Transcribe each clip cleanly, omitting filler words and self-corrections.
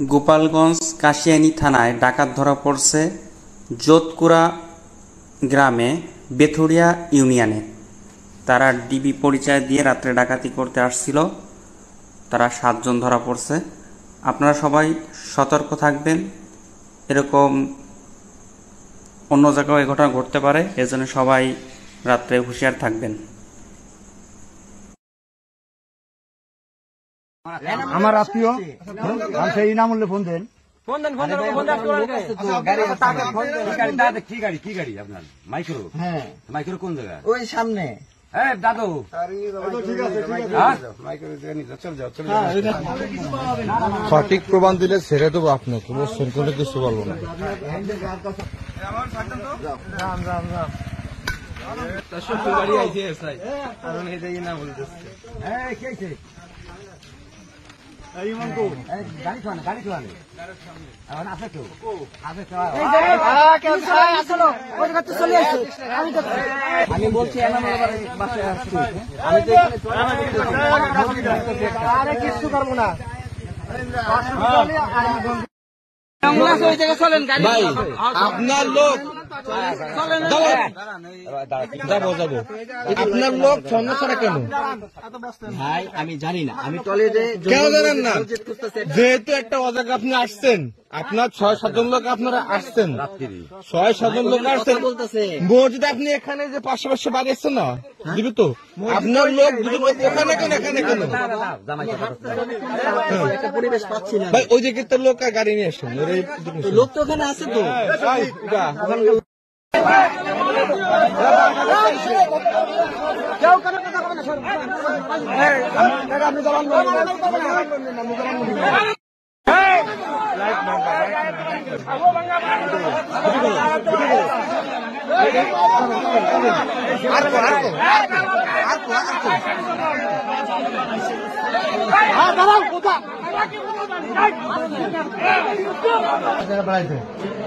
গোপালগঞ্জ কাশিয়ানী থানায় ডাকাত ধরা পড়ছে যোধকুড়া গ্রামে বেথুরিয়া ইউনিয়নে। তারা ডিবি পরিচয় দিয়ে রাত্রে ডাকাতি করতে আসছিল। তারা 7 জন ধরা পড়ছে। আপনারা সবাই সতর্ক থাকবেন, এরকম অন্য জায়গাও এই ঘটনা ঘটতে পারে, এজন্য সবাই রাত্রে হুঁশিয়ার থাকবেন। আমার আত্মীয় সেই ইনামুল্লে ফোন দেন। কি গাড়ি আপনার? মাইক্রো? হ্যাঁ, মাইক্রো কোন জায়গা? ওই সামনে। দাদু সঠিক প্রমাণ দিলে ছেড়ে দেবো আপনাকে, বুঝছেন? কোনো কিছু বলবো না। আমি বলছি কিছু পারবো না। আপনার লোক যাবো আপনার লোক সমস্যাটা কেন ভাই? আমি জানি না, আমি টলে কেন জানেন না? যেহেতু একটা অজায়গা আপনি আসছেন, আপনার 6-7 জন লোক আপনারা আসছেন, 6-7 জন লোক আসছেন মসজিদে, আপনি এখানে যে পাশাপাশি বাড়ি আসছেন না দিবি তো, আপনার লোক ওখানে কেন এখানে কেন? পরিবেশ পাচ্ছি না ভাই ওই দিকে তো লোক গাড়ি নিয়ে আসছেন, লোক তো ওখানে আছে তো।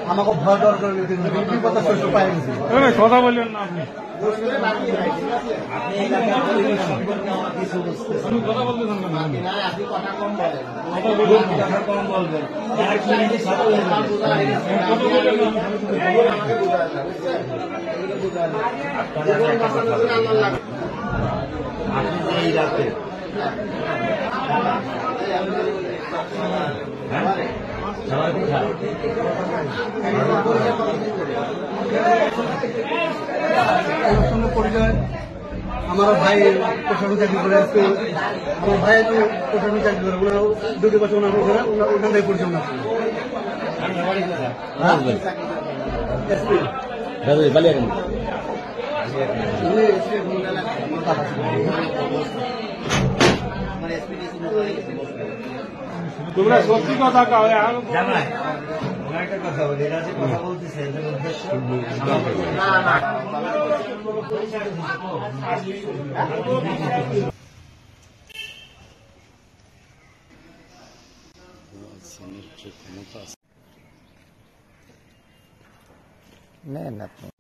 আমাকে ভয় ডর করে কথা বললেন না আপনি। পরিচয় আমার ভাই প্রশাসন চাকরি করে আসছে, আমার ভাই তো প্রশাসন চাকরি করে, ওনার 2 বছর ওখান থেকে পরিচয় তোমরা সত্যি কথা কাও। একটা কথা বলি, এরা যে কথা বলতেছে এদের উদ্দেশ্য নেন আপনি।